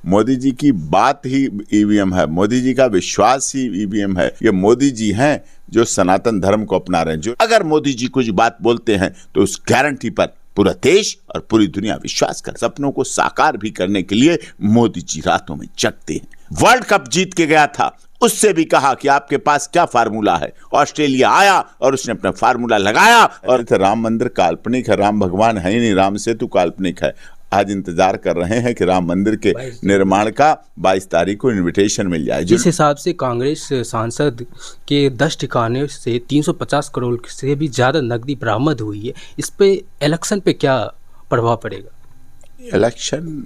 मोदी जी की बात ही ईवीएम है, मोदी जी का विश्वास ही ईवीएम है। ये मोदी जी हैं जो सनातन धर्म को अपना रहे हैं। जो अगर मोदी जी कुछ बात बोलते हैं तो उस गारंटी पर पूरा देश और पूरी दुनिया विश्वास कर। सपनों को साकार भी करने के लिए मोदी जी रातों में जगते हैं। वर्ल्ड कप जीत के गया था, उससे भी कहा कि आपके पास क्या फार्मूला है। ऑस्ट्रेलिया आया और उसने अपना फार्मूला लगाया। और राम मंदिर काल्पनिक है, राम भगवान है ही नहीं, राम सेतु काल्पनिक है। आज इंतजार कर रहे हैं कि राम मंदिर के निर्माण का 22 तारीख को इनविटेशन मिल जाए। जिस हिसाब से कांग्रेस सांसद के 10 ठिकाने से 350 करोड़ से भी ज़्यादा नकदी बरामद हुई है, इस पे इलेक्शन पे क्या प्रभाव पड़ेगा? इलेक्शन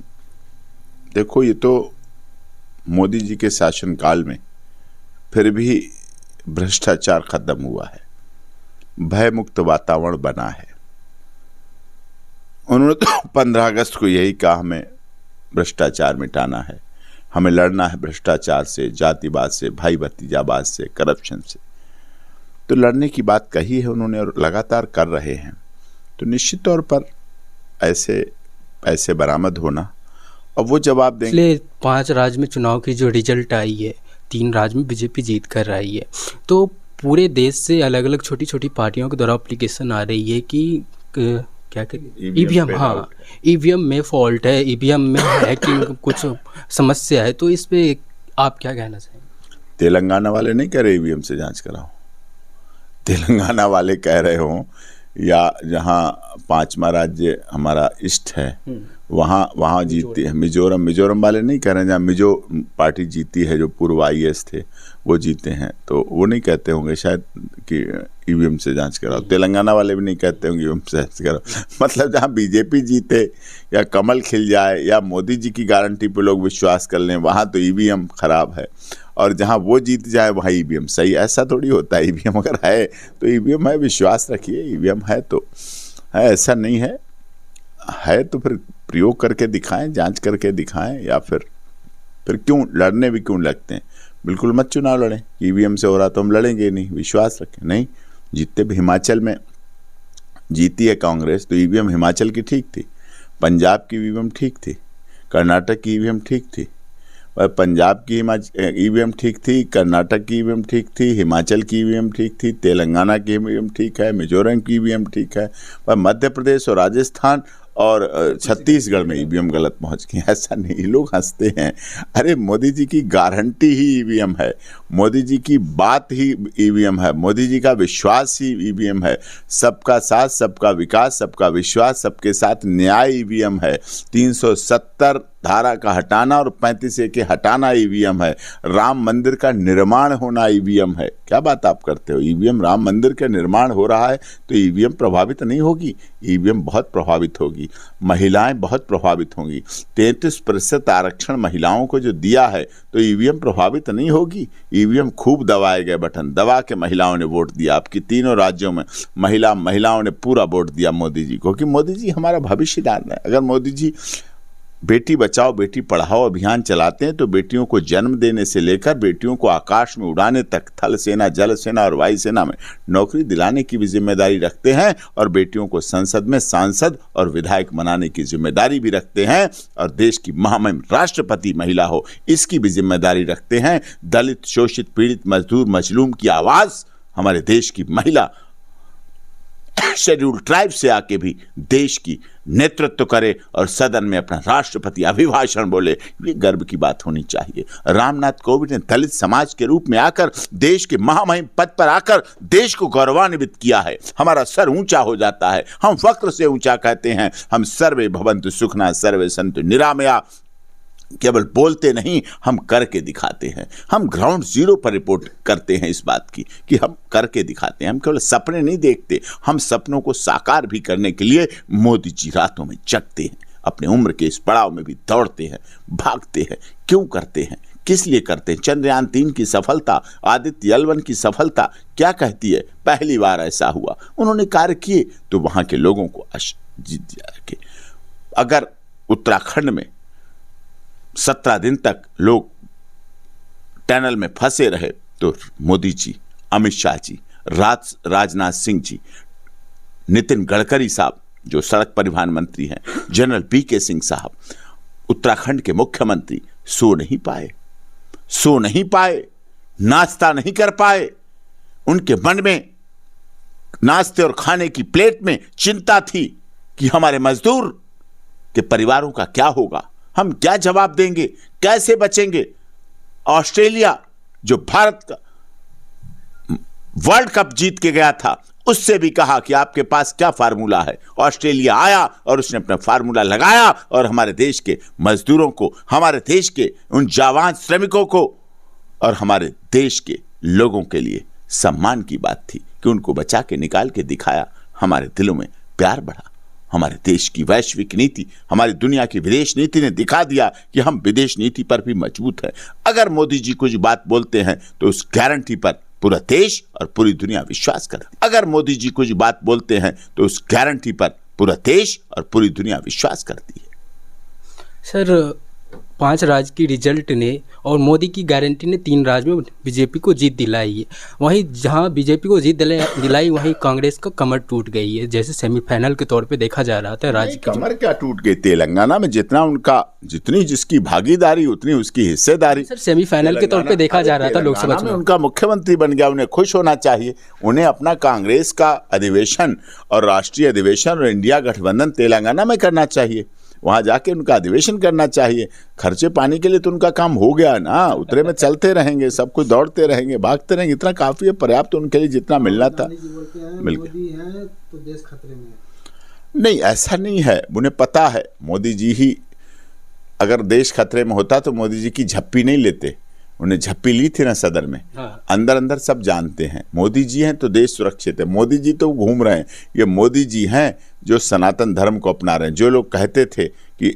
देखो, ये तो मोदी जी के शासनकाल में फिर भी भ्रष्टाचार खत्म हुआ है, भयमुक्त वातावरण बना है। उन्होंने तो 15 अगस्त को यही कहा, हमें भ्रष्टाचार मिटाना है, हमें लड़ना है भ्रष्टाचार से, जातिवाद से, भाई भतीजावाद से, करप्शन से। तो लड़ने की बात कही है उन्होंने और लगातार कर रहे हैं। तो निश्चित तौर पर ऐसे पैसे बरामद होना और वो जवाब देंगे। इसलिए 5 राज्य में चुनाव की जो रिजल्ट आई है, 3 राज्य में बीजेपी जीत कर रही है, तो पूरे देश से अलग अलग छोटी छोटी पार्टियों के द्वारा एप्लीकेशन आ रही है कि क्या करें ईवीएम, हाँ ईवीएम में फॉल्ट है, ईवीएम में हैकिंग कुछ समस्या है। तो इस पे आप क्या कहना चाहेंगे? तेलंगाना वाले नहीं कह रहे ईवीएम से जांच कराओ, तेलंगाना वाले कह रहे हो, या जहाँ 5वां राज्य हमारा ईस्ट है वहाँ जीतती है मिजोरम वाले नहीं कह रहे हैं, जहाँ मिजो पार्टी जीती है, जो पूर्व IAS थे वो जीते हैं, तो वो नहीं कहते होंगे शायद कि ईवीएम से जांच कराओ। तेलंगाना वाले भी नहीं कहते होंगे ईवीएम से जांच कराओ। मतलब जहाँ बीजेपी जीते या कमल खिल जाए या मोदी जी की गारंटी पे लोग विश्वास कर लें, वहाँ तो ईवीएम खराब है, और जहाँ वो जीत जाए वहाँ ईवीएम सही। ऐसा थोड़ी होता है। ईवीएम अगर है तो ईवीएम है, विश्वास रखिए, ईवीएम है तो है, ऐसा नहीं है तो फिर प्रयोग करके दिखाएं, जांच करके दिखाएं। या फिर क्यों लड़ने भी क्यों लगते हैं? बिल्कुल मत चुनाव लड़ें। ईवीएम से हो रहा तो हम लड़ेंगे नहीं, विश्वास रखें। नहीं जीतते भी, हिमाचल में जीती है कांग्रेस तो ईवीएम हिमाचल की ठीक थी, पंजाब की ईवीएम ठीक थी, कर्नाटक की ईवीएम ठीक थी, पंजाब की ईवीएम ठीक थी, कर्नाटक की ईवीएम ठीक थी, हिमाचल की ईवीएम ठीक थी, तेलंगाना की ईवीएम ठीक है, मिजोरम की ईवीएम ठीक है, पर मध्य प्रदेश और राजस्थान और छत्तीसगढ़ में ईवीएम गलत पहुंच गई। ऐसा नहीं, लोग हंसते हैं। अरे मोदी जी की गारंटी ही ईवीएम है, मोदी जी की बात ही ईवीएम है, मोदी जी का विश्वास ही ईवीएम है। सबका साथ, सबका विकास, सबका विश्वास, सबके साथ न्याय ईवीएम है। 370 धारा का हटाना और 35A के हटाना ईवीएम है। राम मंदिर का निर्माण होना ईवीएम है। क्या बात आप करते हो? ईवीएम, राम मंदिर का निर्माण हो रहा है तो ईवीएम प्रभावित नहीं होगी? ईवीएम बहुत प्रभावित होगी, महिलाएं बहुत प्रभावित होंगी। 33% आरक्षण महिलाओं को जो दिया है तो ईवीएम प्रभावित नहीं होगी? ईवीएम खूब दबाए गए बटन, दबा के महिलाओं ने वोट दिया। आपकी 3 राज्यों में महिलाओं ने पूरा वोट दिया मोदी जी को, कि मोदी जी हमारा भविष्य डाल रहे हैं। अगर मोदी जी बेटी बचाओ बेटी पढ़ाओ अभियान चलाते हैं तो बेटियों को जन्म देने से लेकर बेटियों को आकाश में उड़ाने तक, थल सेना, जल सेना और वायु सेना में नौकरी दिलाने की भी जिम्मेदारी रखते हैं, और बेटियों को संसद में सांसद और विधायक बनाने की जिम्मेदारी भी रखते हैं, और देश की महामहिम राष्ट्रपति महिला हो इसकी भी जिम्मेदारी रखते हैं। दलित, शोषित, पीड़ित, मजदूर, मजलूम की आवाज़ हमारे देश की महिला शेड्यूल ट्राइब से आके भी देश की नेतृत्व करे और सदन में अपना राष्ट्रपति अभिभाषण बोले, ये गर्व की बात होनी चाहिए। रामनाथ कोविंद ने दलित समाज के रूप में आकर देश के महामहिम पद पर आकर देश को गौरवान्वित किया है। हमारा सर ऊंचा हो जाता है, हम फक्र से ऊंचा कहते हैं। हम सर्वे भवन्तु सुखिनः सर्वे सन्तु निरामया केवल बोलते नहीं, हम करके दिखाते हैं। हम ग्राउंड जीरो पर रिपोर्ट करते हैं इस बात की कि हम करके दिखाते हैं। हम केवल सपने नहीं देखते, हम सपनों को साकार भी करने के लिए मोदी जी रातों में जगते हैं। अपने उम्र के इस पड़ाव में भी दौड़ते हैं, भागते हैं। क्यों करते हैं, किस लिए करते हैं? चंद्रयान 3 की सफलता, आदित्य L1 की सफलता क्या कहती है? पहली बार ऐसा हुआ, उन्होंने कार्य किए तो वहां के लोगों को जीत जाके। अगर उत्तराखंड में 17 दिन तक लोग टनल में फंसे रहे तो मोदी जी, अमित शाह जी, राजनाथ सिंह जी, नितिन गडकरी साहब जो सड़क परिवहन मंत्री हैं, जनरल PK सिंह साहब, उत्तराखंड के मुख्यमंत्री सो नहीं पाए, नाश्ता नहीं कर पाए। उनके मन में नाश्ते और खाने की प्लेट में चिंता थी कि हमारे मजदूर के परिवारों का क्या होगा, हम क्या जवाब देंगे, कैसे बचेंगे। ऑस्ट्रेलिया जो भारत का वर्ल्ड कप जीत के गया था, उससे भी कहा कि आपके पास क्या फार्मूला है। ऑस्ट्रेलिया आया और उसने अपना फार्मूला लगाया और हमारे देश के मजदूरों को, हमारे देश के उन जाबाज श्रमिकों को और हमारे देश के लोगों के लिए सम्मान की बात थी कि उनको बचा के निकाल के दिखाया। हमारे दिलों में प्यार बढ़ा। हमारे देश की वैश्विक नीति, हमारी दुनिया की विदेश नीति ने दिखा दिया कि हम विदेश नीति पर भी मजबूत हैं। अगर मोदी जी कुछ बात बोलते हैं तो उस गारंटी पर पूरा देश और पूरी दुनिया विश्वास करती है। अगर मोदी जी कुछ बात बोलते हैं तो उस गारंटी पर पूरा देश और पूरी दुनिया विश्वास करती है। सर, 5 राज्य की रिजल्ट ने और मोदी की गारंटी ने 3 राज्य में बीजेपी को जीत दिलाई है। वहीं जहां बीजेपी को जीत दिलाई वहीं कांग्रेस का कमर टूट गई है, जैसे सेमीफाइनल के तौर पे देखा जा रहा था। राज्य की कमर क्या टूट गई? तेलंगाना में जितनी जिसकी भागीदारी उतनी उसकी हिस्सेदारी। सर, सेमीफाइनल के तौर पे देखा जा रहा था लोकसभा में उनका मुख्यमंत्री बन गया, उन्हें खुश होना चाहिए। उन्हें अपना कांग्रेस का अधिवेशन और राष्ट्रीय अधिवेशन और इंडिया गठबंधन तेलंगाना में करना चाहिए, वहां जाके उनका अधिवेशन करना चाहिए। खर्चे पानी के लिए तो उनका काम हो गया ना, उतरे में चलते रहेंगे, सब कुछ दौड़ते रहेंगे, भागते रहेंगे, इतना काफी है, पर्याप्त उनके लिए जितना मिलना था मिल गया। तो देश खतरे में नहीं, ऐसा नहीं है, उन्हें पता है मोदी जी ही, अगर देश खतरे में होता तो मोदी जी की झप्पी नहीं लेते। उन्हें झप्पी ली थी ना सदन में। हाँ। अंदर अंदर सब जानते हैं मोदी जी हैं तो देश सुरक्षित है। मोदी जी तो घूम रहे हैं, ये मोदी जी हैं जो सनातन धर्म को अपना रहे हैं। जो लोग कहते थे कि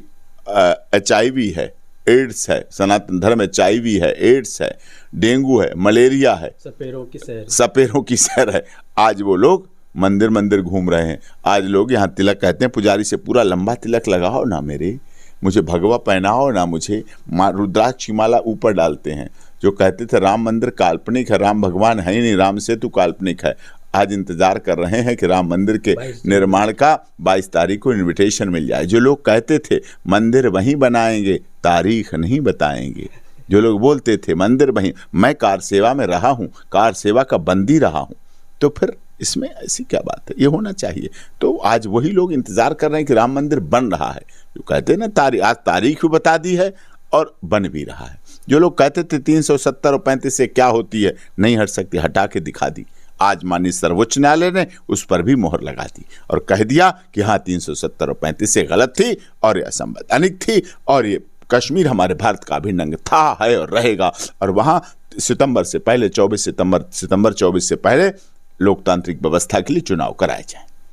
HIV है, एड्स है, सनातन धर्म HIV है, एड्स है, डेंगू है, मलेरिया है, सपेरों की सैर है, आज वो लोग मंदिर मंदिर घूम रहे हैं। आज लोग यहाँ तिलक कहते हैं, पुजारी से पूरा लंबा तिलक लगाओ ना मेरे, मुझे भगवा पहनाओ ना, मुझे रुद्राक्ष की माला ऊपर डालते हैं। जो कहते थे राम मंदिर काल्पनिक है, राम भगवान है ही नहीं, राम सेतु काल्पनिक है, आज इंतजार कर रहे हैं कि राम मंदिर के निर्माण का 22 तारीख को इनविटेशन मिल जाए। जो लोग कहते थे मंदिर वहीं बनाएंगे, तारीख नहीं बताएंगे, जो लोग बोलते थे मंदिर वहीं, मैं कार सेवा में रहा हूँ, कार सेवा का बंदी रहा हूँ, तो फिर इसमें ऐसी क्या बात है? ये होना चाहिए। तो आज वही लोग इंतजार कर रहे हैं कि राम मंदिर बन रहा है। जो कहते हैं ना आज तारीख भी बता दी है और बन भी रहा है। जो लोग कहते थे 370 और 35 से क्या होती है, नहीं हट सकती, हटा के दिखा दी। आज माननीय सर्वोच्च न्यायालय ने उस पर भी मोहर लगा दी और कह दिया कि हाँ 370 और 35 से गलत थी और ये असंवैधानिक थी और ये कश्मीर हमारे भारत का अभिन्न अंग था, है और रहेगा। और वहाँ सितंबर से पहले 24 सितंबर 24 से पहले लोकतांत्रिक व्यवस्था के लिए चुनाव कराए जाएं।